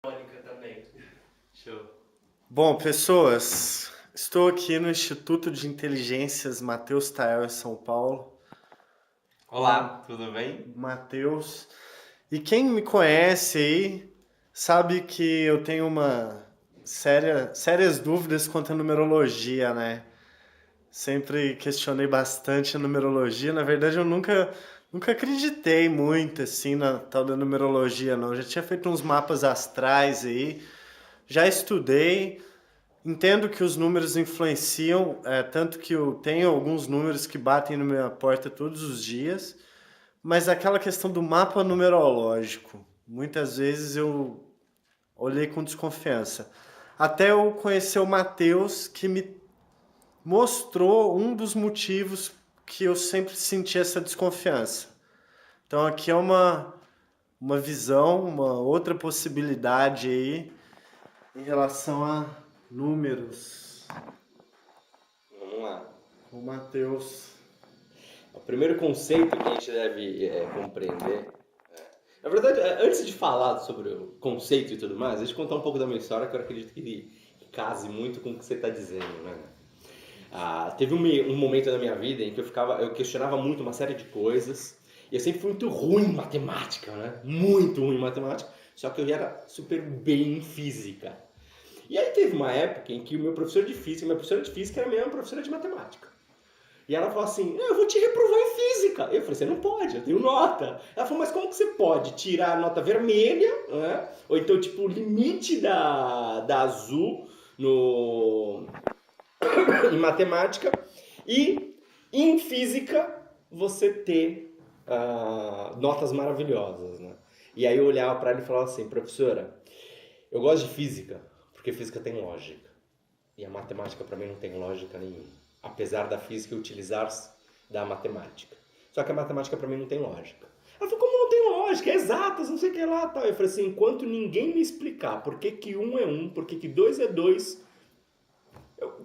Mônica também. Show. Bom, pessoas, estou aqui no Instituto de Inteligências Matheus Tael em São Paulo. Olá, tudo bem? Matheus. E quem me conhece aí sabe que eu tenho sérias dúvidas quanto à numerologia, né? Sempre questionei bastante a numerologia. Na verdade, eu nunca acreditei muito assim na tal da numerologia, não. Eu já tinha feito uns mapas astrais aí, já estudei. Entendo que os números influenciam, tanto que eu tenho alguns números que batem na minha porta todos os dias, mas aquela questão do mapa numerológico, muitas vezes eu olhei com desconfiança. Até eu conhecer o Matheus, que me mostrou um dos motivos que eu sempre senti essa desconfiança. Então aqui é uma visão, uma outra possibilidade aí em relação a números. Vamos lá. O Matheus. O primeiro conceito que a gente deve compreender... Na verdade, antes de falar sobre o conceito e tudo mais, deixa eu contar um pouco da minha história, que eu acredito que case muito com o que você está dizendo, né? Teve um momento da minha vida em que eu questionava muito uma série de coisas, e eu sempre fui muito ruim em matemática, né? Muito ruim em matemática, só que eu era super bem em física. E aí teve uma época em que o meu professor de física, minha professora de física era a mesma professora de matemática. E ela falou assim, eu vou te reprovar em física. Eu falei, você não pode, eu tenho nota. Ela falou, mas como que você pode tirar a nota vermelha, né? Ou então, tipo, o limite da azul em matemática, e em física você ter notas maravilhosas, né? E aí eu olhava para ela e falava assim, professora, eu gosto de física, porque física tem lógica. E a matemática para mim não tem lógica nenhuma. Apesar da física utilizar-se da matemática. Só que a matemática para mim não tem lógica. Ela falou, como não tem lógica? É exatas, não sei o que lá, tal. Eu falei assim, enquanto ninguém me explicar por que que 1 é 1, por que que 2 é 2...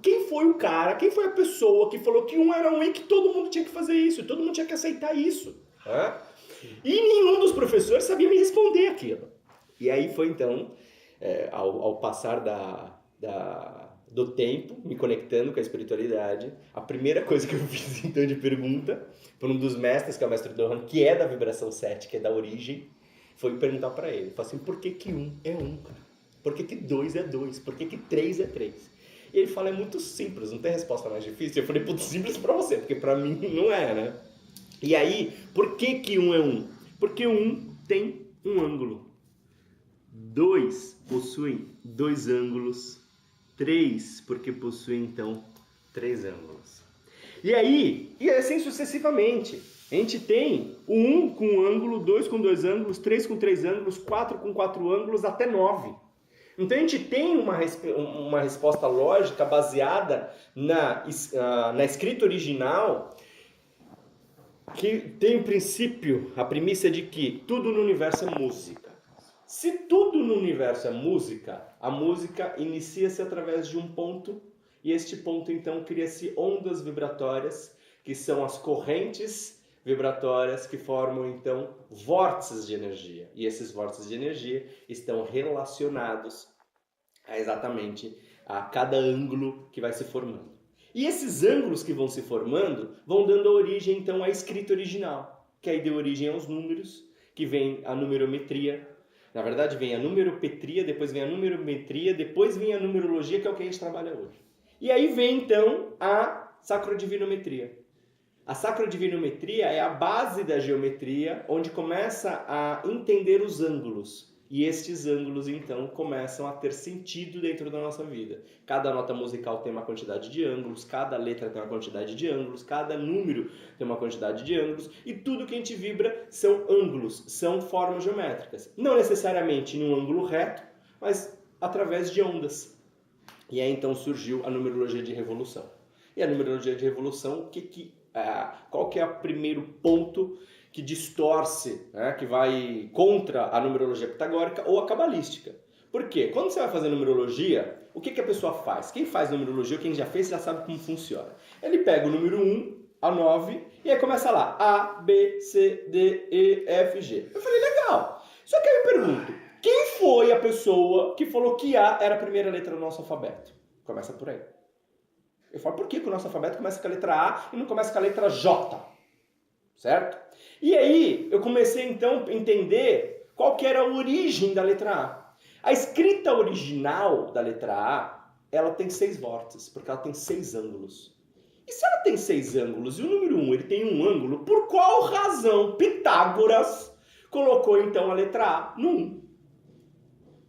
Quem foi o cara, quem foi a pessoa que falou que 1 era 1 e que todo mundo tinha que fazer isso, todo mundo tinha que aceitar isso? Né? E nenhum dos professores sabia me responder aquilo. E aí foi então, ao passar do tempo, me conectando com a espiritualidade, a primeira coisa que eu fiz então de pergunta, por um dos mestres, que é o mestre Dohan, que é da vibração 7, que é da origem, foi perguntar para ele, falei assim, por que que 1 é 1, cara? Por que que 2 é 2? Por que que 3 é 3? E ele fala, é muito simples, não tem resposta mais difícil. Eu falei, putz, simples pra você, porque pra mim não é, né? E aí, por que que 1 é 1? Porque 1 tem um ângulo. 2 possuem 2 ângulos. 3, porque possuem, então, 3 ângulos. E aí, e assim sucessivamente. A gente tem o 1 com um ângulo, 2 com 2 ângulos, 3 com 3 ângulos, 4 com 4 ângulos, até 9. Então a gente tem uma resposta lógica baseada na escrita original, que tem o princípio, a premissa de que tudo no universo é música. Se tudo no universo é música, a música inicia-se através de um ponto, e este ponto então cria-se ondas vibratórias, que são as correntes vibratórias que formam então vórtices de energia. E esses vórtices de energia estão relacionados exatamente a cada ângulo que vai se formando. E esses ângulos que vão se formando vão dando origem então à escrita original, que aí deu origem aos números, que vem a numerometria. Na verdade vem a numeropetria, depois vem a numerometria, depois vem a numerologia, que é o que a gente trabalha hoje. E aí vem então a sacrodivinometria. A sacrodivinometria é a base da geometria, onde começa a entender os ângulos. E estes ângulos, então, começam a ter sentido dentro da nossa vida. Cada nota musical tem uma quantidade de ângulos, cada letra tem uma quantidade de ângulos, cada número tem uma quantidade de ângulos, e tudo que a gente vibra são ângulos, são formas geométricas. Não necessariamente em um ângulo reto, mas através de ondas. E aí, então, surgiu a numerologia de revolução. E a numerologia de revolução, qual que é o primeiro ponto que distorce, né, que vai contra a numerologia pitagórica ou a cabalística? Por quê? Quando você vai fazer numerologia, o que a pessoa faz? Quem faz numerologia, quem já fez, já sabe como funciona. Ele pega o número 1 a 9 e aí começa lá, A, B, C, D, E, F, G. Eu falei, legal. Só que aí eu pergunto, Quem foi a pessoa que falou que A era a primeira letra do nosso alfabeto? Começa por aí. Eu falo, por que o nosso alfabeto começa com a letra A e não começa com a letra J? Certo? E aí, eu comecei então a entender qual que era a origem da letra A. A escrita original da letra A, ela tem 6 vórtices, porque ela tem 6 ângulos. E se ela tem 6 ângulos e o número 1 ele tem um ângulo, por qual razão Pitágoras colocou então a letra A no 1?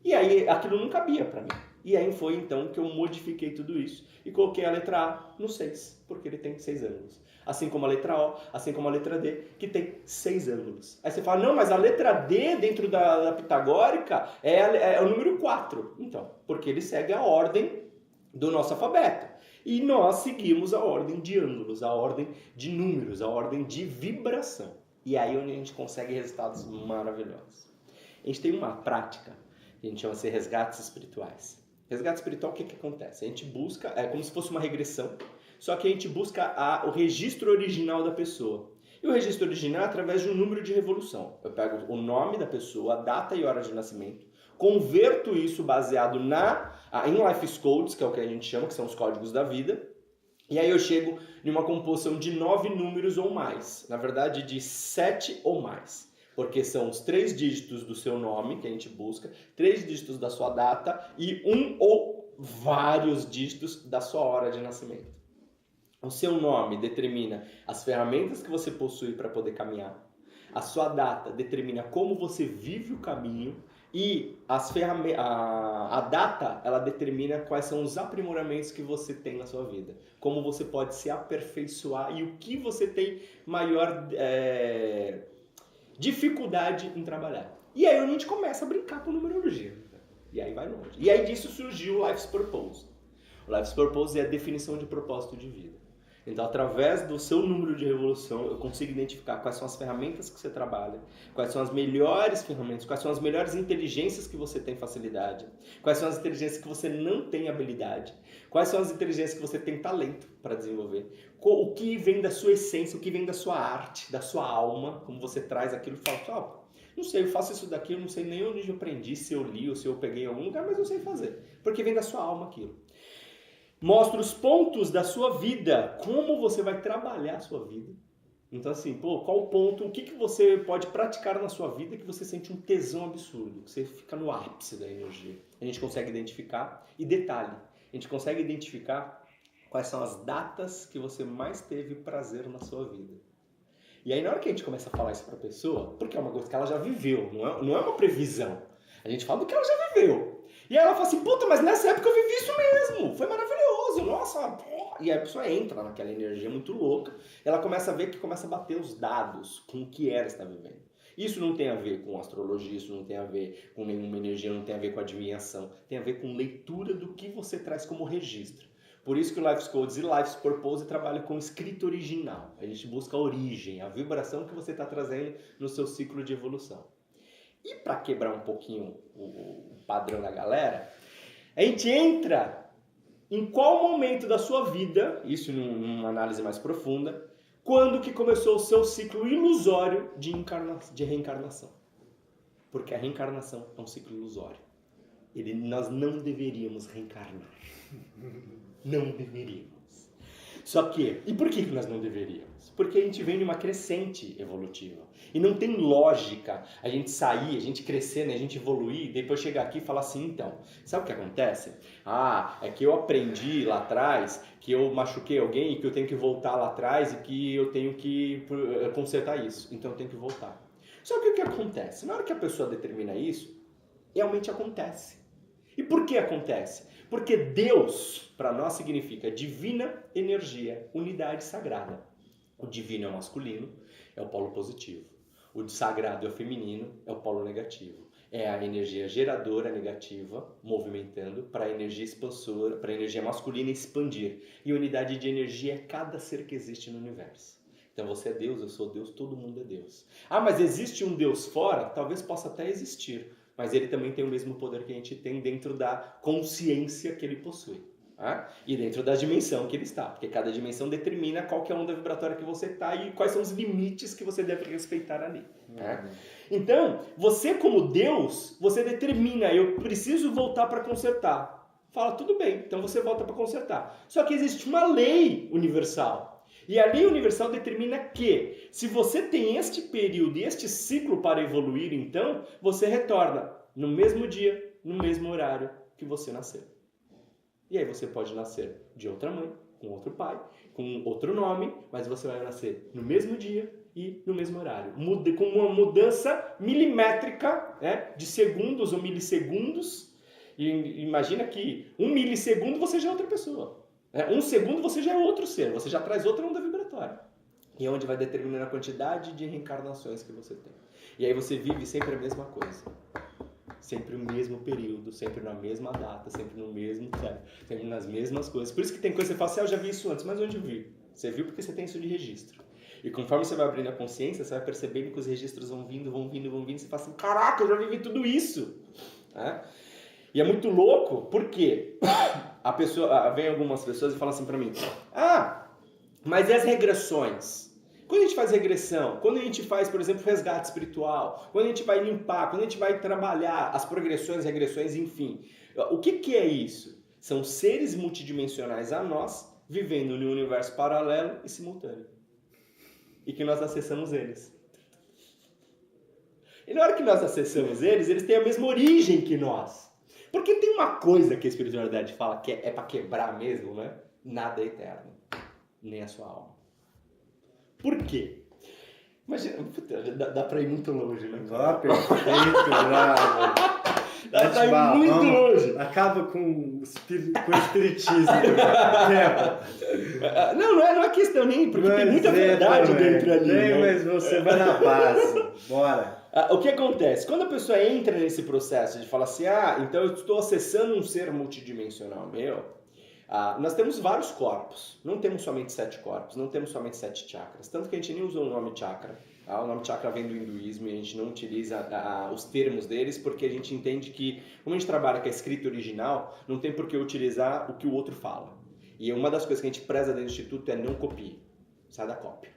E aí aquilo não cabia para mim. E aí foi então que eu modifiquei tudo isso e coloquei a letra A no 6, porque ele tem 6 ângulos. Assim como a letra O, assim como a letra D, que tem 6 ângulos. Aí você fala, não, mas a letra D dentro da pitagórica é o número 4. Então, porque ele segue a ordem do nosso alfabeto. E nós seguimos a ordem de ângulos, a ordem de números, a ordem de vibração. E aí é onde a gente consegue resultados maravilhosos. A gente tem uma prática que a gente chama de resgates espirituais. Resgate espiritual, o que acontece? A gente busca, é como se fosse uma regressão, só que a gente busca o registro original da pessoa. E o registro original é através de um número de revolução. Eu pego o nome da pessoa, a data e hora de nascimento, converto isso baseado em Life Codes, que é o que a gente chama, que são os códigos da vida, e aí eu chego em uma composição de 9 números ou mais, na verdade de 7 ou mais. Porque são os 3 dígitos do seu nome que a gente busca, 3 dígitos da sua data e um ou vários dígitos da sua hora de nascimento. O seu nome determina as ferramentas que você possui para poder caminhar. A sua data determina como você vive o caminho e a data ela determina quais são os aprimoramentos que você tem na sua vida. Como você pode se aperfeiçoar e o que você tem maior dificuldade em trabalhar. E aí a gente começa a brincar com numerologia. E aí vai longe. E aí disso surgiu o Life's Purpose. O Life's Purpose é a definição de propósito de vida. Então, através do seu número de revolução, eu consigo identificar quais são as ferramentas que você trabalha, quais são as melhores ferramentas, quais são as melhores inteligências que você tem facilidade, quais são as inteligências que você não tem habilidade, quais são as inteligências que você tem talento para desenvolver, o que vem da sua essência, o que vem da sua arte, da sua alma, como você traz aquilo e fala, não sei, eu faço isso daqui, eu não sei nem onde eu aprendi, se eu li ou se eu peguei em algum lugar, mas eu sei fazer, porque vem da sua alma aquilo. Mostra os pontos da sua vida, como você vai trabalhar a sua vida. Então assim, qual o ponto, o que você pode praticar na sua vida que você sente um tesão absurdo, que você fica no ápice da energia. A gente consegue identificar, e detalhe, a gente consegue identificar quais são as datas que você mais teve prazer na sua vida. E aí na hora que a gente começa a falar isso pra pessoa, porque é uma coisa que ela já viveu, não é uma previsão. A gente fala do que ela já viveu. E aí ela fala assim, mas nessa época eu vivi isso mesmo, foi maravilhoso, nossa, porra. E aí a pessoa entra naquela energia muito louca, ela começa a ver que começa a bater os dados com o que ela está vivendo. Isso não tem a ver com astrologia, isso não tem a ver com nenhuma energia, não tem a ver com adivinhação, tem a ver com leitura do que você traz como registro. Por isso que o Life's Codes e Life's Purpose trabalham com escrita original. A gente busca a origem, a vibração que você está trazendo no seu ciclo de evolução. E para quebrar um pouquinho o padrão da galera, a gente entra em qual momento da sua vida, isso numa análise mais profunda, quando que começou o seu ciclo ilusório de reencarnação. Porque a reencarnação é um ciclo ilusório. Nós não deveríamos reencarnar. Não deveríamos. Só que, e por que nós não deveríamos? Porque a gente vem de uma crescente evolutiva. E não tem lógica a gente sair, a gente crescer, né? A gente evoluir, depois chegar aqui e falar assim, então, sabe o que acontece? É que eu aprendi lá atrás que eu machuquei alguém e que eu tenho que voltar lá atrás e que eu tenho que consertar isso. Então eu tenho que voltar. Só que o que acontece? Na hora que a pessoa determina isso, realmente acontece. E por que acontece? Porque Deus, para nós, significa divina energia, unidade sagrada. O divino é o masculino, é o polo positivo. O sagrado é o feminino, é o polo negativo. É a energia geradora negativa, movimentando, para a energia expansora, para a energia masculina expandir. E unidade de energia é cada ser que existe no universo. Então você é Deus, eu sou Deus, todo mundo é Deus. Mas existe um Deus fora? Talvez possa até existir. Mas ele também tem o mesmo poder que a gente tem dentro da consciência que ele possui. E dentro da dimensão que ele está. Porque cada dimensão determina qual que é a onda vibratória que você está e quais são os limites que você deve respeitar ali. Então, você como Deus, você determina, eu preciso voltar para consertar. Fala, tudo bem, então você volta para consertar. Só que existe uma lei universal. E a lei universal determina que, se você tem este período e este ciclo para evoluir, então, você retorna no mesmo dia, no mesmo horário que você nasceu. E aí você pode nascer de outra mãe, com outro pai, com outro nome, mas você vai nascer no mesmo dia e no mesmo horário. Com uma mudança milimétrica, né, de segundos ou milissegundos. E imagina que 1 milissegundo você já é outra pessoa. 1 segundo você já é outro ser, você já traz outra onda vibratória. E é onde vai determinar a quantidade de reencarnações que você tem. E aí você vive sempre a mesma coisa. Sempre o mesmo período, sempre na mesma data, sempre no mesmo tempo, sempre nas mesmas coisas. Por isso que tem coisa que você fala assim, eu já vi isso antes, mas onde eu vi? Você viu porque você tem isso de registro. E conforme você vai abrindo a consciência, você vai percebendo que os registros vão vindo, e você fala assim, caraca, eu já vivi tudo isso. E é muito louco, porque vem algumas pessoas e falam assim pra mim, mas e as regressões? Quando a gente faz regressão, quando a gente faz, por exemplo, resgate espiritual, quando a gente vai limpar, quando a gente vai trabalhar as progressões, regressões, enfim. O que é isso? São seres multidimensionais a nós, vivendo em um universo paralelo e simultâneo. E que nós acessamos eles. E na hora que nós acessamos eles têm a mesma origem que nós. Porque tem uma coisa que a espiritualidade fala que é para quebrar mesmo, né? Nada é eterno. Nem a sua alma. Por quê? Imagina, dá pra ir muito longe, né? Perfeito, bravo. Dá pra ir muito longe. Acaba com o espiritismo. Não é questão nem, porque tem muita verdade dentro ali. Né? Mas você vai na base. Bora. O que acontece? Quando a pessoa entra nesse processo de falar assim, então eu estou acessando um ser multidimensional meu, nós temos vários corpos, não temos somente 7 corpos, não temos somente 7 chakras, tanto que a gente nem usa o nome chakra. O nome chakra vem do hinduísmo e a gente não utiliza os termos deles porque a gente entende que, como a gente trabalha com a escrita original, não tem por que utilizar o que o outro fala. E uma das coisas que a gente preza dentro do Instituto é não copie, sai da cópia.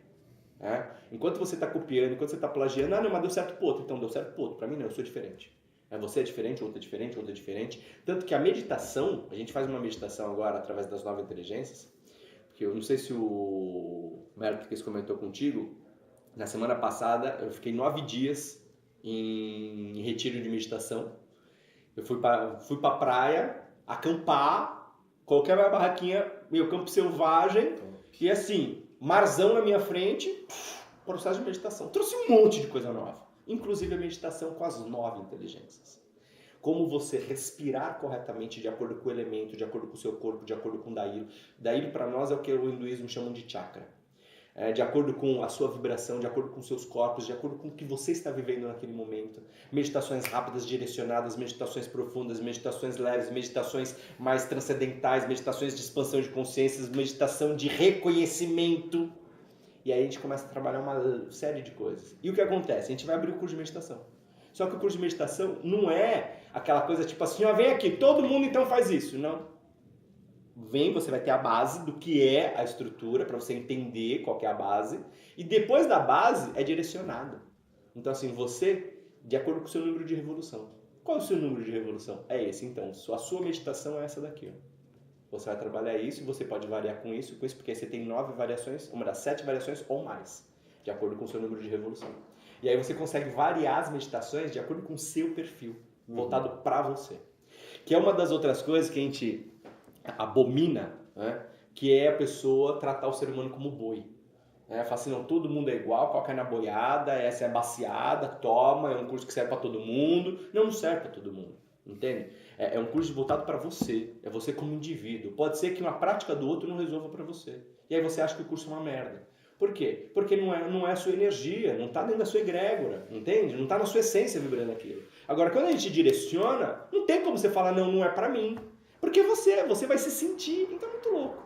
Enquanto você está copiando, enquanto você está plagiando, não, mas deu certo pro outro, então deu certo pro outro, pra mim não, eu sou diferente. Você é diferente, outro é diferente, outro é diferente. Tanto que a meditação, a gente faz uma meditação agora através das 9 inteligências, porque eu não sei se o Méricles comentou contigo, na semana passada eu fiquei 9 dias em retiro de meditação. Eu fui pra praia, acampar, coloquei a minha barraquinha, meu campo selvagem, e assim, marzão na minha frente, processo de meditação. Trouxe um monte de coisa nova. Inclusive a meditação com as 9 inteligências. Como você respirar corretamente de acordo com o elemento, de acordo com o seu corpo, de acordo com o Dailo. Dailo para nós é o que o hinduísmo chama de chakra. De acordo com a sua vibração, de acordo com os seus corpos, de acordo com o que você está vivendo naquele momento. Meditações rápidas, direcionadas, meditações profundas, meditações leves, meditações mais transcendentais, meditações de expansão de consciências, meditação de reconhecimento. E aí a gente começa a trabalhar uma série de coisas. E o que acontece? A gente vai abrir o curso de meditação. Só que o curso de meditação não é aquela coisa tipo assim, vem aqui, todo mundo então faz isso. Não. Vem, você vai ter a base do que é a estrutura, para você entender qual que é a base. E depois da base é direcionado. Então assim, você, de acordo com o seu número de revolução. Qual é o seu número de revolução? É esse, então. A sua meditação é essa daqui, ó. Você vai trabalhar isso e você pode variar com isso, porque você tem 9 variações, uma das 7 variações ou mais, de acordo com o seu número de revolução. E aí você consegue variar as meditações de acordo com o seu perfil, voltado para você. Que é uma das outras coisas que a gente abomina, né? Que é a pessoa tratar o ser humano como boi. Fala assim, não, todo mundo é igual, coloca na boiada, essa é baciada, toma, é um curso que serve para todo mundo. Não serve para todo mundo. Entende? É um curso voltado para você, é você como indivíduo. Pode ser que uma prática do outro não resolva para você. E aí você acha que o curso é uma merda. Por quê? Porque não é a sua energia, não está dentro da sua egrégora, entende? Não está na sua essência vibrando aquilo. Agora, quando a gente direciona, não tem como você falar, não é para mim. Porque você vai se sentir, então é muito louco.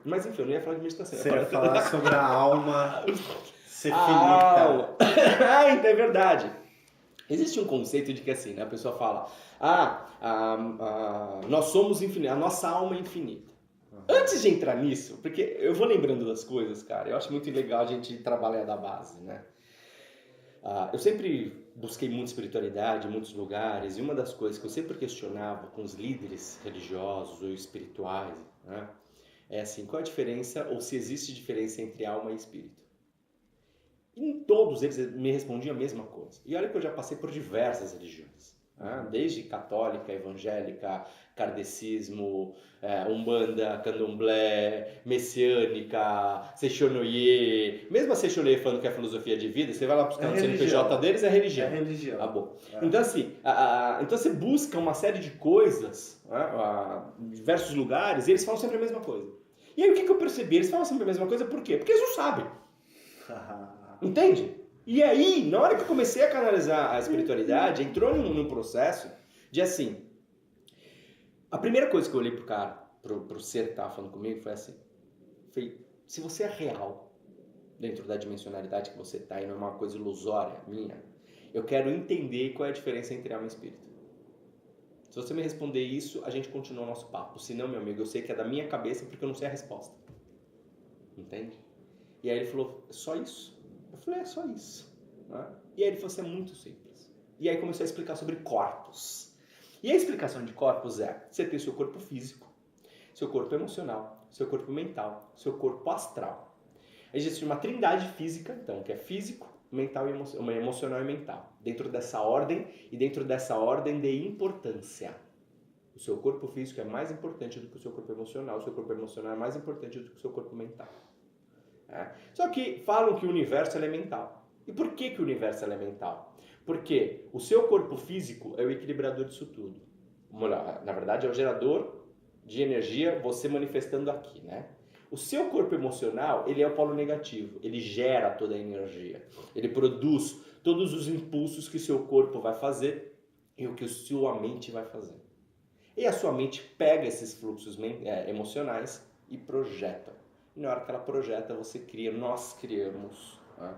Mas enfim, eu não ia falar de meditação. Você ia falar sobre a alma ser finita. Então é verdade. Existe um conceito de que assim, né, a pessoa fala, nós somos infinitos, a nossa alma é infinita. Antes de entrar nisso, porque eu vou lembrando das coisas, cara, eu acho muito legal a gente trabalhar da base, né? Eu sempre busquei muita espiritualidade em muitos lugares, e uma das coisas que eu sempre questionava com os líderes religiosos ou espirituais, né, é assim, qual a diferença, ou se existe diferença entre alma e espírito? Em todos eles me respondiam a mesma coisa. E olha que eu já passei por diversas religiões, né? Desde católica, evangélica, kardecismo, umbanda, candomblé, messiânica, seixonoye. Mesmo a seixonoye falando que é filosofia de vida, você vai lá buscar no CNPJ deles, é religião. É religião. Tá bom. Então assim, então você busca uma série de coisas, né, em diversos lugares, e eles falam sempre a mesma coisa. E aí o que eu percebi? Eles falam sempre a mesma coisa, por quê? Porque eles não sabem. Entende? E aí, na hora que eu comecei a canalizar a espiritualidade, entrou num processo de assim... A primeira coisa que eu olhei pro cara, pro ser que tava falando comigo, foi assim... se você é real dentro da dimensionalidade que você tá, e não é uma coisa ilusória minha, eu quero entender qual é a diferença entre alma e espírito. Se você me responder isso, a gente continua o nosso papo. Se não, meu amigo, eu sei que é da minha cabeça porque eu não sei a resposta. Entende? E aí ele falou, é só isso? Eu falei, é só isso. Né? E aí ele falou assim, é muito simples. E aí começou a explicar sobre corpos. E a explicação de corpos é, você tem o seu corpo físico, seu corpo emocional, seu corpo mental, seu corpo astral. Existe uma trindade física, então, que é físico, mental e emocional e mental. Dentro dessa ordem e dentro dessa ordem de importância. O seu corpo físico é mais importante do que o seu corpo emocional, o seu corpo emocional é mais importante do que o seu corpo mental. Só que falam que o universo é elemental. E por que o universo é elemental? Porque o seu corpo físico é o equilibrador disso tudo. Na verdade, é o gerador de energia, você manifestando aqui, né? O seu corpo emocional, ele é o polo negativo. Ele gera toda a energia. Ele produz todos os impulsos que o seu corpo vai fazer e o que a sua mente vai fazer. E a sua mente pega esses fluxos emocionais e projeta. E na hora que ela projeta, nós criamos, né,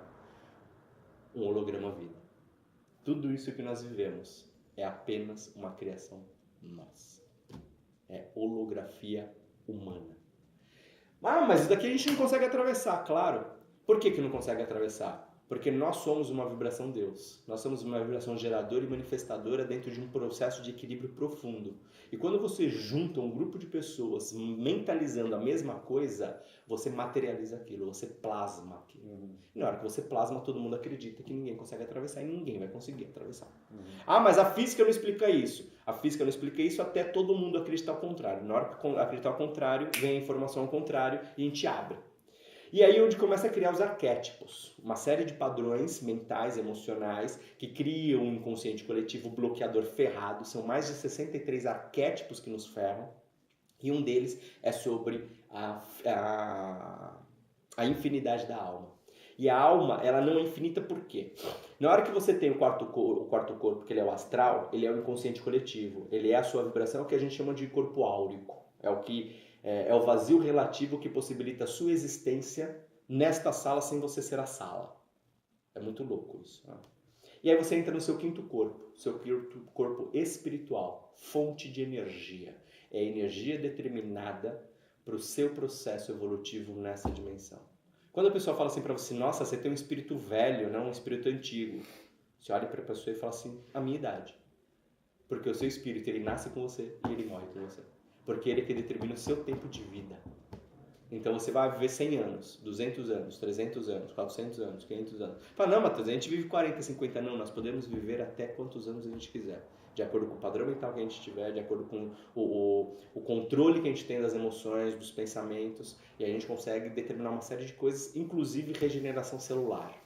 um holograma vida. Tudo isso que nós vivemos é apenas uma criação nossa. É holografia humana. Mas isso daqui a gente não consegue atravessar, claro. Por que não consegue atravessar? Porque nós somos uma vibração Deus. Nós somos uma vibração geradora e manifestadora dentro de um processo de equilíbrio profundo. E quando você junta um grupo de pessoas mentalizando a mesma coisa, você materializa aquilo, você plasma aquilo. E na hora que você plasma, todo mundo acredita que ninguém consegue atravessar e ninguém vai conseguir atravessar. Mas a física não explica isso. A física não explica isso até todo mundo acreditar ao contrário. Na hora que acreditar ao contrário, vem a informação ao contrário e a gente abre. E aí onde começa a criar os arquétipos, uma série de padrões mentais, emocionais, que criam um inconsciente coletivo bloqueador ferrado. São mais de 63 arquétipos que nos ferram, e um deles é sobre a infinidade da alma. E a alma, ela não é infinita por quê? Na hora que você tem o quarto corpo, que ele é o astral, ele é o inconsciente coletivo, ele é a sua vibração, é o que a gente chama de corpo áurico, é o vazio relativo que possibilita a sua existência nesta sala sem você ser a sala. É muito louco isso. Né? E aí você entra no seu quinto corpo, seu corpo espiritual, fonte de energia. É a energia determinada para o seu processo evolutivo nessa dimensão. Quando a pessoa fala assim para você, nossa, você tem um espírito velho, não um espírito antigo. Você olha para a pessoa e fala assim, a minha idade. Porque o seu espírito, ele nasce com você e ele morre com você. Porque ele é que determina o seu tempo de vida. Então você vai viver 100 anos, 200 anos, 300 anos, 400 anos, 500 anos. Fala, não, Matheus, a gente vive 40, 50, não, nós podemos viver até quantos anos a gente quiser. De acordo com o padrão mental que a gente tiver, de acordo com o controle que a gente tem das emoções, dos pensamentos, e a gente consegue determinar uma série de coisas, inclusive regeneração celular.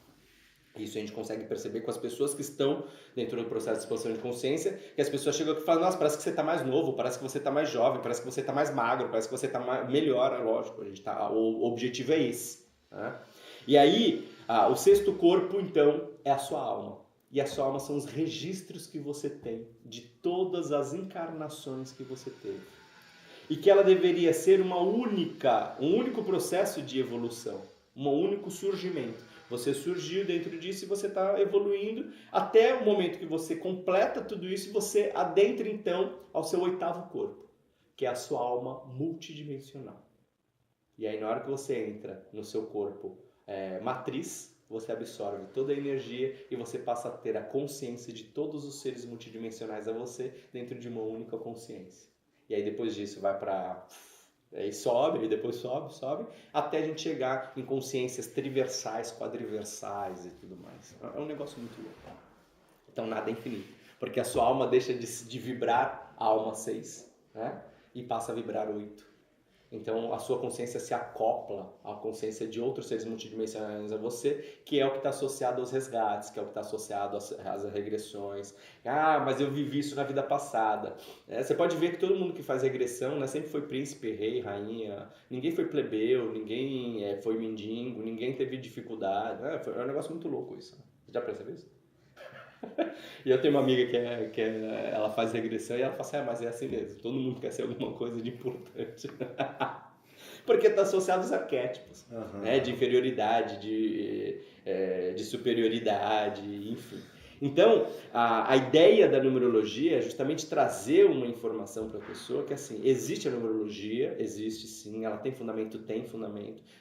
Isso a gente consegue perceber com as pessoas que estão dentro do processo de expansão de consciência, que as pessoas chegam aqui e falam, nossa, parece que você está mais novo, parece que você está mais jovem, parece que você está mais magro, parece que você está melhor, é lógico, o objetivo é esse. Né? E aí, o sexto corpo, então, é a sua alma. E a sua alma são os registros que você tem de todas as encarnações que você teve. E que ela deveria ser um único processo de evolução, um único surgimento. Você surgiu dentro disso e você está evoluindo até o momento que você completa tudo isso e você adentra então ao seu oitavo corpo, que é a sua alma multidimensional. E aí na hora que você entra no seu corpo matriz, você absorve toda a energia e você passa a ter a consciência de todos os seres multidimensionais a você dentro de uma única consciência. E aí depois disso vai para... Aí sobe, e depois sobe, até a gente chegar em consciências triversais, quadriversais e tudo mais. É um negócio muito louco. Então nada é infinito. Porque a sua alma deixa de vibrar a alma 6, né? E passa a vibrar 8. Então a sua consciência se acopla à consciência de outros seres multidimensionais a você, que é o que está associado aos resgates, que é o que está associado às regressões. Ah, mas eu vivi isso na vida passada. Você pode ver que todo mundo que faz regressão, né, sempre foi príncipe, rei, rainha, ninguém foi plebeu, ninguém foi mendigo, ninguém teve dificuldade. É um negócio muito louco isso. Você já percebeu isso? E eu tenho uma amiga ela faz regressão e ela fala assim, mas é assim mesmo, todo mundo quer ser alguma coisa de importante. Porque está associado aos arquétipos, né? De inferioridade, de superioridade, enfim. Então, a ideia da numerologia é justamente trazer uma informação para a pessoa que, assim, existe a numerologia, existe sim, ela tem fundamento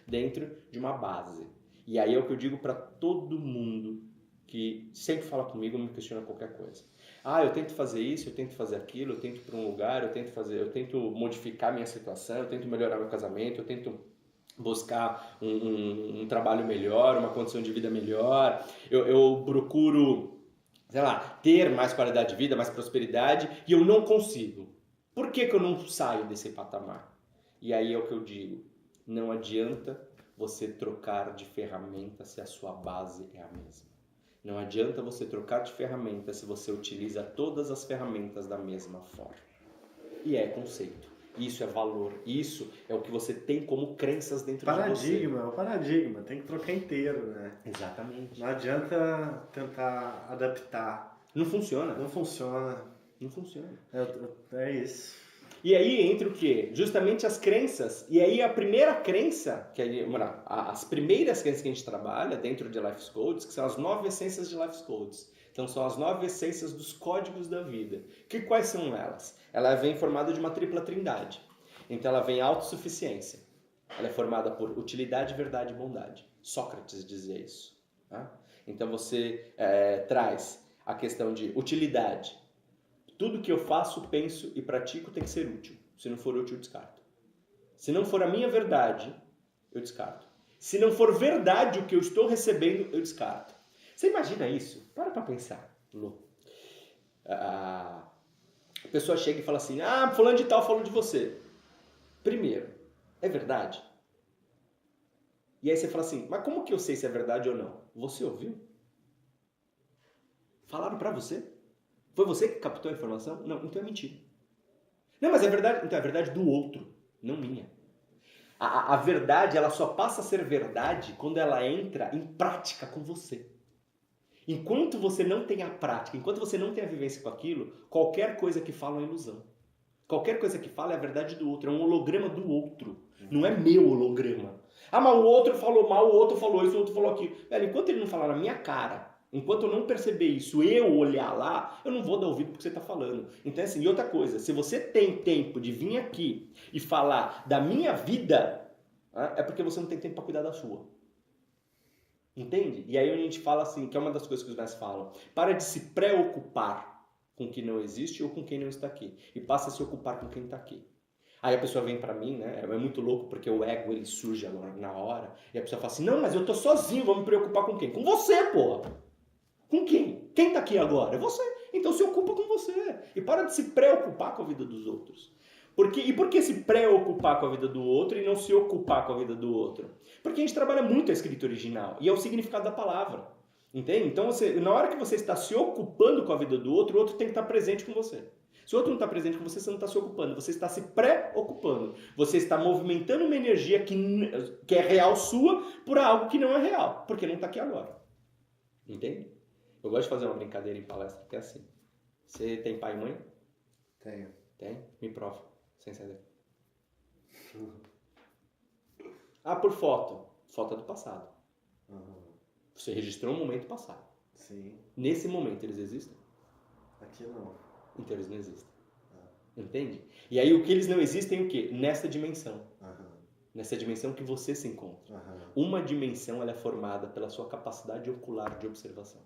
dentro de uma base. E aí é o que eu digo para todo mundo que sempre fala comigo, me questiona qualquer coisa. Eu tento fazer isso, eu tento fazer aquilo, eu tento ir para um lugar, eu tento modificar minha situação, eu tento melhorar meu casamento, eu tento buscar um trabalho melhor, uma condição de vida melhor, eu procuro, sei lá, ter mais qualidade de vida, mais prosperidade, e eu não consigo. Por que eu não saio desse patamar? E aí é o que eu digo, não adianta você trocar de ferramenta se a sua base é a mesma. Não adianta você trocar de ferramenta se você utiliza todas as ferramentas da mesma forma. E é conceito. Isso é valor. Isso é o que você tem como crenças dentro de você. Paradigma, é o paradigma. Tem que trocar inteiro, né? Exatamente. Não adianta tentar adaptar. Não funciona. Não funciona. Não funciona. É isso. E aí entra o quê? Justamente as crenças. E aí a primeira crença, as primeiras crenças que a gente trabalha dentro de Life Codes, que são as 9 essências de Life Codes. Então são as 9 essências dos códigos da vida. Quais são elas? Ela vem formada de uma tripla trindade. Então ela vem autossuficiência. Ela é formada por utilidade, verdade e bondade. Sócrates dizia isso. Tá? Então você traz a questão de utilidade. Tudo que eu faço, penso e pratico tem que ser útil. Se não for útil, eu descarto. Se não for a minha verdade, eu descarto. Se não for verdade o que eu estou recebendo, eu descarto. Você imagina isso? Para pensar, Lu. A pessoa chega e fala assim, fulano de tal falou de você. Primeiro, é verdade? E aí você fala assim, mas como que eu sei se é verdade ou não? Você ouviu? Falaram pra você? Foi você que captou a informação? Não, então é mentira. Não, mas é verdade. Então é verdade do outro, não minha. A verdade, ela só passa a ser verdade quando ela entra em prática com você. Enquanto você não tem a prática, enquanto você não tem a vivência com aquilo, qualquer coisa que fala é uma ilusão. Qualquer coisa que fala é a verdade do outro, é um holograma do outro. Não é meu holograma. Mas o outro falou mal, o outro falou isso, o outro falou aquilo. Velho, enquanto ele não falar na minha cara, enquanto eu não perceber isso, eu olhar lá, eu não vou dar ouvido porque você está falando. Então, assim, e outra coisa, se você tem tempo de vir aqui e falar da minha vida, é porque você não tem tempo para cuidar da sua. Entende? E aí a gente fala assim, que é uma das coisas que os mestres falam, para de se preocupar com o que não existe ou com quem não está aqui, e passa a se ocupar com quem está aqui. Aí a pessoa vem pra mim, né? É muito louco porque o ego ele surge agora na hora, e a pessoa fala assim, não, mas eu tô sozinho, vou me preocupar com quem? Com você, porra! Com quem? Quem tá aqui agora? É você. Então se ocupa com você. E para de se preocupar com a vida dos outros. E por que se preocupar com a vida do outro e não se ocupar com a vida do outro? Porque a gente trabalha muito a escrita original. E é o significado da palavra. Entende? Então na hora que você está se ocupando com a vida do outro, o outro tem que estar presente com você. Se o outro não está presente com você, você não está se ocupando. Você está se preocupando. Você está movimentando uma energia que é real sua por algo que não é real. Porque não está aqui agora. Entende? Eu gosto de fazer uma brincadeira em palestra que é assim. Você tem pai e mãe? Tenho. Tem? Me prova. Sem saber. Por foto. Foto é do passado. Você registrou um momento passado. Sim. Nesse momento eles existem? Aqui não. Então eles não existem. Entende? E aí o que eles não existem é o quê? Nessa dimensão. nessa dimensão que você se encontra. Aham. Uma dimensão ela é formada pela sua capacidade ocular de observação.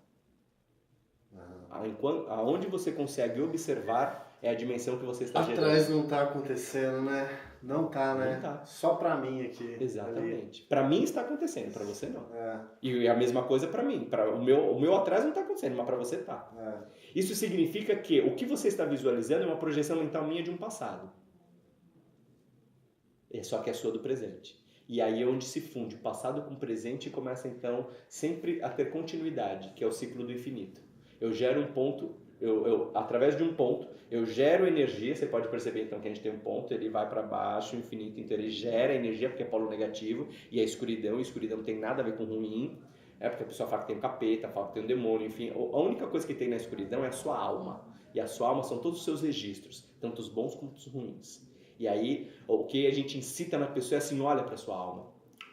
Aonde você consegue observar é a dimensão que você está gerando. Atrás não tá acontecendo, né? Não tá, né? Não tá. Só pra mim aqui. Exatamente. Para mim está acontecendo, para você não. É, E a mesma coisa para mim. O meu atrás não está acontecendo, mas para você tá. é. Isso significa que o que você está visualizando é uma projeção mental minha de um passado. É só que é sua do presente. E aí é onde se funde o passado com o presente e começa então sempre a ter continuidade, que é o ciclo do infinito. Eu gero um ponto, através de um ponto, eu gero energia. Você pode perceber então que a gente tem um ponto, ele vai para baixo, o infinito, então ele gera energia porque é polo negativo, e a escuridão não tem nada a ver com ruim, porque a pessoa fala que tem um capeta, fala que tem um demônio, enfim. A única coisa que tem na escuridão é a sua alma, e a sua alma são todos os seus registros, tanto os bons quanto os ruins. E aí o que a gente incita na pessoa é assim: olha para sua alma,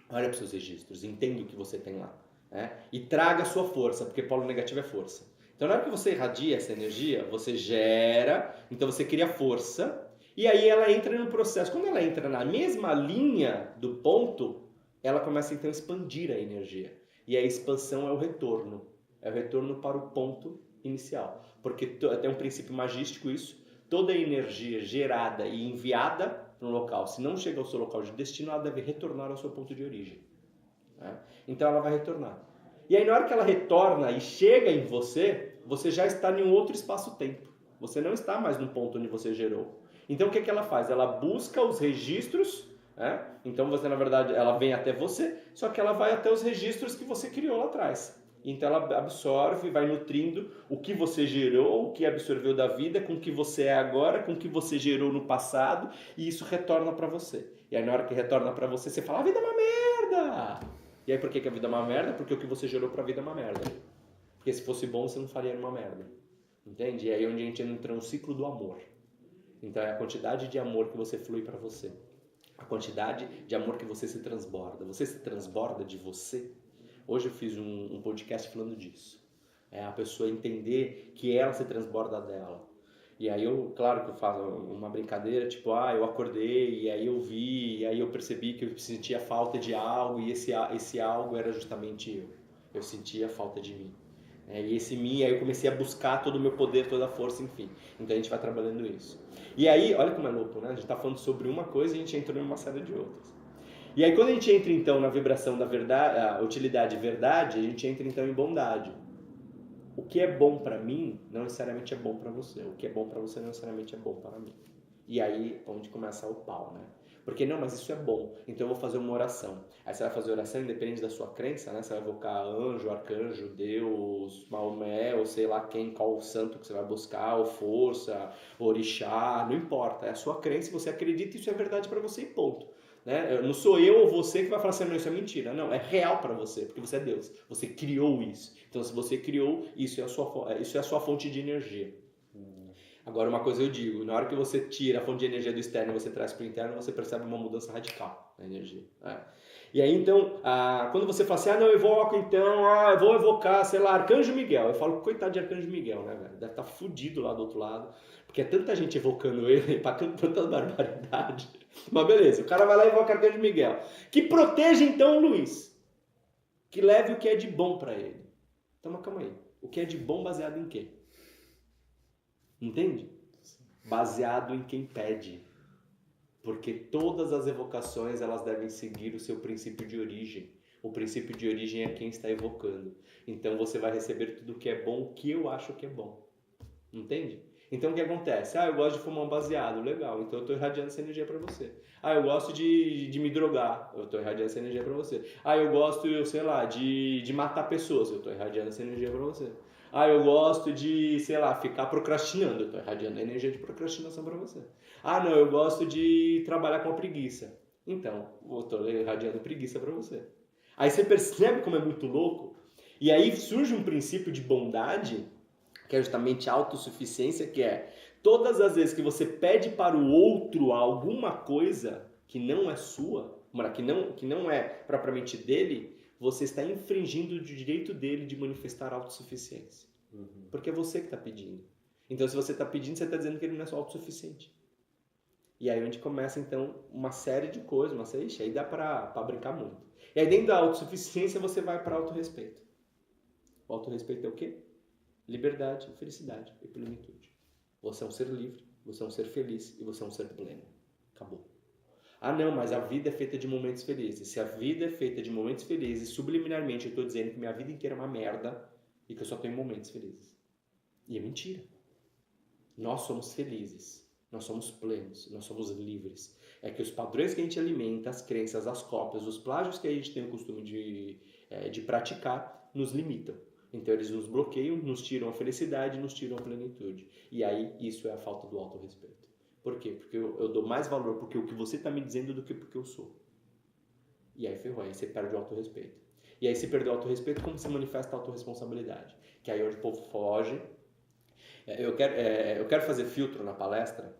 olha para os seus registros, entenda o que você tem lá, né? E traga a sua força, porque polo negativo é força. Então, na hora que você irradia essa energia, você gera, então você cria força, e aí ela entra no processo. Quando ela entra na mesma linha do ponto, ela começa então a expandir a energia. E a expansão é o retorno para o ponto inicial. Porque tem um princípio magístico isso, toda a energia gerada e enviada para um local, se não chega ao seu local de destino, ela deve retornar ao seu ponto de origem. Né? Então ela vai retornar. E aí na hora que ela retorna e chega em você, você já está em um outro espaço-tempo. Você não está mais no ponto onde você gerou. Então o que ela faz? Ela busca os registros, né? Então você, na verdade, ela vem até você, só que ela vai até os registros que você criou lá atrás. Então ela absorve, vai nutrindo o que você gerou, o que absorveu da vida, com o que você é agora, com o que você gerou no passado, e isso retorna para você. E aí na hora que retorna para você, você fala: a vida é uma merda! E aí por que a vida é uma merda? Porque o que você gerou pra vida é uma merda. Porque se fosse bom, você não faria uma merda. Entende? E aí é onde a gente entra no ciclo do amor. Então é a quantidade de amor que você flui pra você. A quantidade de amor que você se transborda. Você se transborda de você. Hoje eu fiz um podcast falando disso. É a pessoa entender que ela se transborda dela. E aí claro que eu faço uma brincadeira, tipo, eu acordei, e aí eu vi, e aí eu percebi que eu sentia falta de algo, e esse algo era justamente eu. Eu sentia falta de mim. E esse mim, aí eu comecei a buscar todo o meu poder, toda a força, enfim. Então a gente vai trabalhando isso. E aí, olha como é louco, né? A gente tá falando sobre uma coisa e a gente entrou em uma série de outras. E aí quando a gente entra então na vibração da verdade, a utilidade e verdade, a gente entra então em bondade. O que é bom para mim não necessariamente é bom para você. O que é bom para você não necessariamente é bom para mim. E aí onde começa o pau, né? Porque não, mas isso é bom, então eu vou fazer uma oração. Aí você vai fazer oração independente da sua crença, né? Você vai evocar anjo, arcanjo, Deus, Maomé, ou sei lá quem, qual santo que você vai buscar, ou força, orixá, não importa. É a sua crença, você acredita e isso é verdade para você e ponto. Né? Não sou eu ou você que vai falar assim: não, isso é mentira. Não, é real para você, porque você é Deus. Você criou isso. Então, se você criou, isso é a sua fonte de energia. Agora, uma coisa eu digo: na hora que você tira a fonte de energia do externo e você traz para o interno, você percebe uma mudança radical na energia. Né? E aí, então, quando você fala assim: não, eu evoco então, eu vou evocar, sei lá, Arcanjo Miguel. Eu falo: coitado de Arcanjo Miguel, né, velho? Deve estar fudido lá do outro lado, porque é tanta gente evocando ele, para tanta barbaridade. Mas beleza, o cara vai lá e evoca Arcanjo Miguel, que proteja então o Luiz, que leve o que é de bom para ele. Então, mas calma aí, o que é de bom baseado em quê? Entende? Baseado em quem pede. Porque todas as evocações elas devem seguir o seu princípio de origem. O princípio de origem é quem está evocando. Então você vai receber tudo que é bom, o que eu acho que é bom. Entende? Então o que acontece? Eu gosto de fumar um baseado, legal, então eu estou irradiando essa energia para você. Eu gosto de me drogar, eu estou irradiando essa energia para você. Eu gosto, sei lá, de matar pessoas, eu estou irradiando essa energia para você. Eu gosto de, sei lá, ficar procrastinando, eu estou irradiando a energia de procrastinação para você. Não, eu gosto de trabalhar com a preguiça. Então, eu estou irradiando preguiça para você. Aí você percebe como é muito louco, e aí surge um princípio de bondade, que é justamente a autossuficiência, que é todas as vezes que você pede para o outro alguma coisa que não é sua, que não é propriamente dele, você está infringindo o direito dele de manifestar autossuficiência. Porque é você que está pedindo. Então, se você está pedindo, você está dizendo que ele não é só autossuficiente. E aí onde começa, então, uma série de coisas, aí dá pra brincar muito. E aí dentro da autossuficiência você vai para autorrespeito. O autorrespeito é o quê? Liberdade, felicidade e plenitude. Você é um ser livre, você é um ser feliz e você é um ser pleno. Acabou. Ah não, mas a vida é feita de momentos felizes. Se a vida é feita de momentos felizes, subliminarmente eu estou dizendo que minha vida inteira é uma merda e que eu só tenho momentos felizes. E é mentira. Nós somos felizes, nós somos plenos, nós somos livres. É que os padrões que a gente alimenta, as crenças, as cópias, os plágios que a gente tem o costume de praticar, nos limitam. Então eles nos bloqueiam, nos tiram a felicidade, nos tiram a plenitude. E aí isso é a falta do autorrespeito. Por quê? Porque eu dou mais valor porque o que você está me dizendo do que porque eu sou. E aí ferrou, aí você perde o autorrespeito. E aí se perder o autorrespeito, como se manifesta a autorresponsabilidade? Que aí é onde o povo foge. Eu quero fazer filtro na palestra,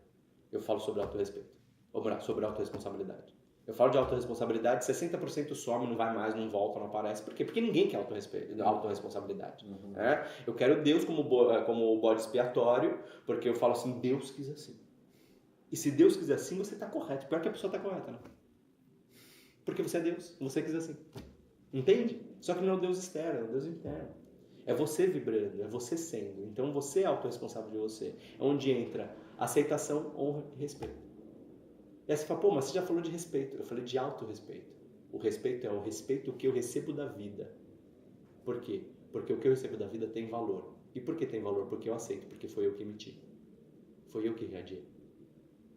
eu falo sobre autorrespeito. Ou melhor, sobre autorresponsabilidade. Eu falo de autorresponsabilidade, 60% some, não vai mais, não volta, não aparece. Por quê? Porque ninguém quer autorresponsabilidade. Né? Eu quero Deus como bode expiatório, porque eu falo assim, Deus quis assim. E se Deus quiser assim, você está correto. Pior que a pessoa está correta, né? Porque você é Deus, você quis assim. Entende? Só que não é o Deus externo, é o Deus interno. É você vibrando, é você sendo. Então você é autorresponsável de você. É onde entra aceitação, honra e respeito. E aí você fala, pô, mas você já falou de respeito. Eu falei de autorrespeito. O respeito é o respeito que eu recebo da vida. Por quê? Porque o que eu recebo da vida tem valor. E por que tem valor? Porque eu aceito, porque foi eu que emiti. Foi eu que reagi.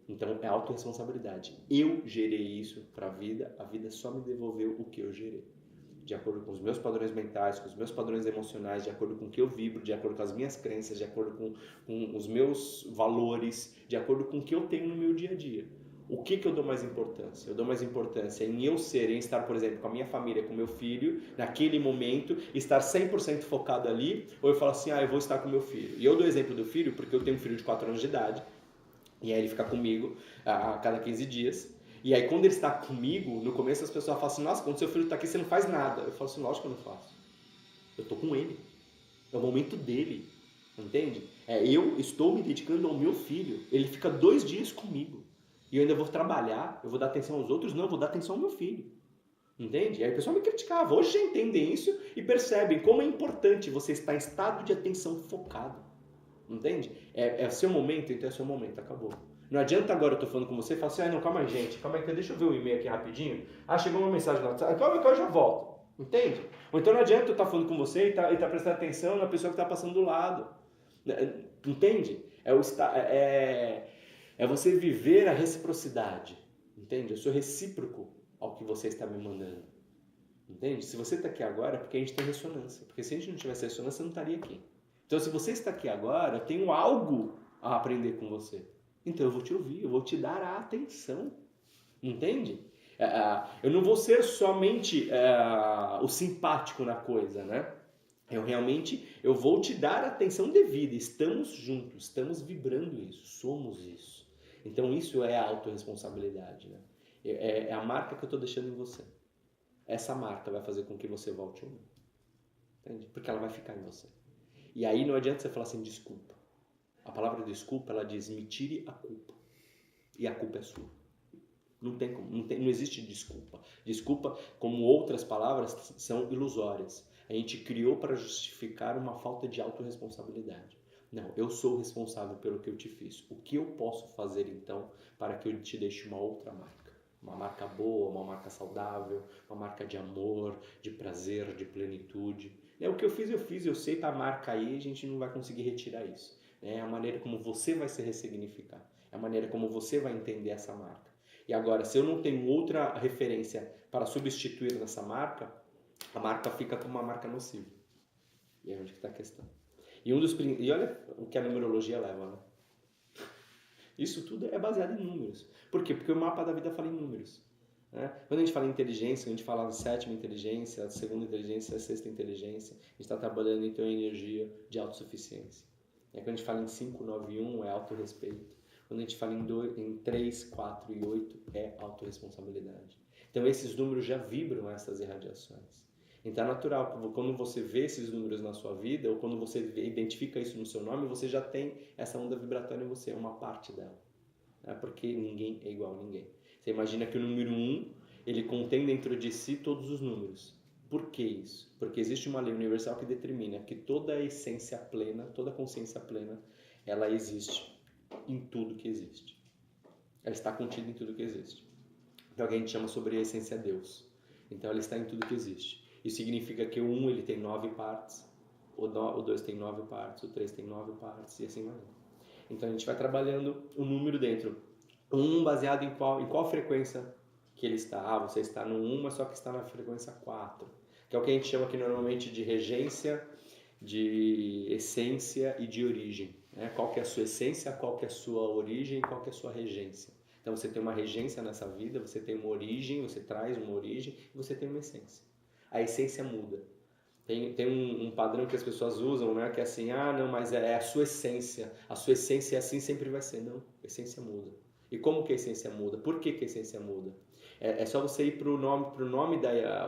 Então é autorresponsabilidade. Eu gerei isso para a vida só me devolveu o que eu gerei. De acordo com os meus padrões mentais, com os meus padrões emocionais, de acordo com o que eu vibro, de acordo com as minhas crenças, de acordo com os meus valores, de acordo com o que eu tenho no meu dia a dia. O que eu dou mais importância? Eu dou mais importância em eu ser, em estar, por exemplo, com a minha família, com meu filho, naquele momento, estar 100% focado ali, ou eu falo assim, eu vou estar com meu filho. E eu dou exemplo do filho porque eu tenho um filho de 4 anos de idade, e aí ele fica comigo a cada 15 dias. E aí quando ele está comigo, no começo as pessoas falam assim, nossa, quando seu filho está aqui você não faz nada. Eu falo assim, lógico que eu não faço. Eu estou com ele. É o momento dele. Entende? Eu estou me dedicando ao meu filho. Ele fica 2 dias comigo. E eu ainda vou trabalhar, eu vou dar atenção aos outros? Não, eu vou dar atenção ao meu filho. Entende? E aí o pessoal me criticava. Hoje já entendem isso e percebem como é importante você estar em estado de atenção focado. Entende? É seu momento, então é seu momento, acabou. Não adianta agora eu tô falando com você e falar assim, não, calma aí, gente, calma aí, deixa eu ver o e-mail aqui rapidinho. Chegou uma mensagem no WhatsApp, calma aí que eu já volto. Entende? Ou então não adianta eu estar falando com você e tá prestando atenção na pessoa que está passando do lado. Entende? É você viver a reciprocidade. Entende? Eu sou recíproco ao que você está me mandando. Entende? Se você está aqui agora é porque a gente tem ressonância. Porque se a gente não tivesse ressonância, eu não estaria aqui. Então, se você está aqui agora, eu tenho algo a aprender com você. Então, eu vou te ouvir, eu vou te dar a atenção. Entende? Eu não vou ser somente o simpático na coisa, né? Eu vou te dar a atenção devida. Estamos juntos, estamos vibrando isso, somos isso. Então, isso é a autorresponsabilidade, né? É a marca que eu estou deixando em você. Essa marca vai fazer com que você volte ou não. Entende? Porque ela vai ficar em você. E aí não adianta você falar assim, desculpa. A palavra desculpa, ela diz, me tire a culpa. E a culpa é sua. Não tem como, não existe desculpa. Desculpa, como outras palavras, são ilusórias. A gente criou para justificar uma falta de autorresponsabilidade. Não, eu sou responsável pelo que eu te fiz. O que eu posso fazer, então, para que eu te deixe uma outra marca? Uma marca boa, uma marca saudável, uma marca de amor, de prazer, de plenitude. O que eu fiz, eu sei, tá a marca aí, a gente não vai conseguir retirar isso. É a maneira como você vai se ressignificar. É a maneira como você vai entender essa marca. E agora, se eu não tenho outra referência para substituir nessa marca, a marca fica como uma marca nociva. E é onde está a questão. E olha o que a numerologia leva, né? Isso tudo é baseado em números. Por quê? Porque o mapa da vida fala em números. Né? Quando a gente fala em inteligência, a gente fala em 7ª inteligência, a 2ª inteligência, a 6ª inteligência, a gente está trabalhando então em energia de autossuficiência. Quando a gente fala em 5, 9 e 1 é autorrespeito. Quando a gente fala em 3, 4 e 8 é autorresponsabilidade. Então esses números já vibram essas irradiações. Então é natural, quando você vê esses números na sua vida, ou quando você identifica isso no seu nome, você já tem essa onda vibratória em você, é uma parte dela. Né? Porque ninguém é igual a ninguém. Você imagina que o número 1, ele contém dentro de si todos os números. Por que isso? Porque existe uma lei universal que determina que toda a essência plena, toda a consciência plena, ela existe em tudo que existe. Ela está contida em tudo que existe. Então, a gente chama sobre a essência Deus. Então, ela está em tudo que existe. Isso significa que o 1 ele tem 9 partes, o 2 tem 9 partes, o 3 tem 9 partes e assim vai. Então, a gente vai trabalhando o número dentro. O 1 baseado em qual frequência que ele está. Ah, você está no 1, mas só que está na frequência 4. Que é o que a gente chama aqui normalmente de regência, de essência e de origem. Né? Qual que é a sua essência, qual que é a sua origem, qual que é a sua regência. Então você tem uma regência nessa vida, você tem uma origem, você traz uma origem e você tem uma essência. A essência muda. Tem um padrão que as pessoas usam, né? Que é assim, não, mas é a sua essência é assim, sempre vai ser. Não, a essência muda. E como que a essência muda? Por que a essência muda? É só você ir pro nome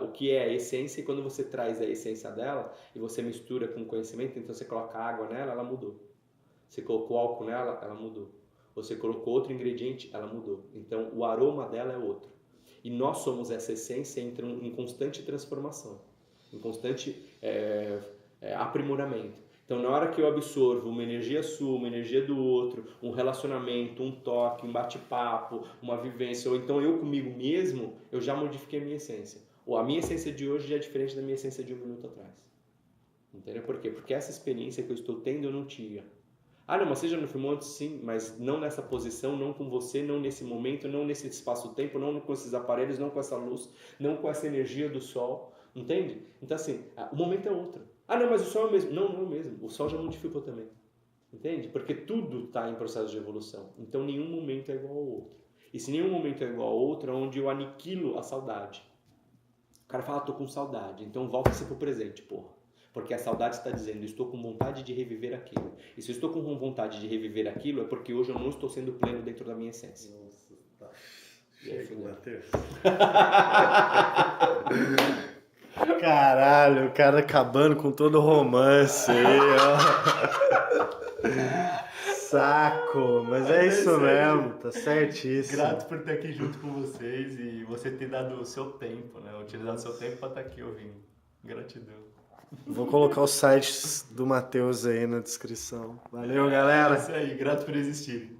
o que é a essência, e quando você traz a essência dela e você mistura com conhecimento, então você coloca água nela, ela mudou. Você colocou álcool nela, ela mudou. Você colocou outro ingrediente, ela mudou. Então o aroma dela é outro. E nós somos essa essência em constante transformação, em constante aprimoramento. Então, na hora que eu absorvo uma energia sua, uma energia do outro, um relacionamento, um toque, um bate-papo, uma vivência, ou então eu comigo mesmo, eu já modifiquei a minha essência. Ou a minha essência de hoje já é diferente da minha essência de 1 minuto atrás. Entendeu? Por quê? Porque essa experiência que eu estou tendo eu não tinha. Não, mas você já não filmou antes? Sim, mas não nessa posição, não com você, não nesse momento, não nesse espaço-tempo, não com esses aparelhos, não com essa luz, não com essa energia do sol. Entende? Então, assim, o momento é outro. Não, mas o sol é o mesmo. Não, não é o mesmo. O sol já modificou também. Entende? Porque tudo está em processo de evolução. Então, nenhum momento é igual ao outro. E se nenhum momento é igual ao outro, é onde eu aniquilo a saudade. O cara fala, tô com saudade. Então, volta-se pro presente, porra. Porque a saudade está dizendo, estou com vontade de reviver aquilo. E se eu estou com vontade de reviver aquilo, é porque hoje eu não estou sendo pleno dentro da minha essência. Nossa, tá. Chega, Matheus. Caralho, o cara acabando com todo o romance aí, ó. Saco, mas é isso mesmo, tá certíssimo. Grato por estar aqui junto com vocês e você ter dado o seu tempo, né? Utilizado o seu tempo para estar aqui ouvindo. Gratidão. Vou colocar os sites do Matheus aí na descrição. Valeu, galera. É isso aí, grato por existir.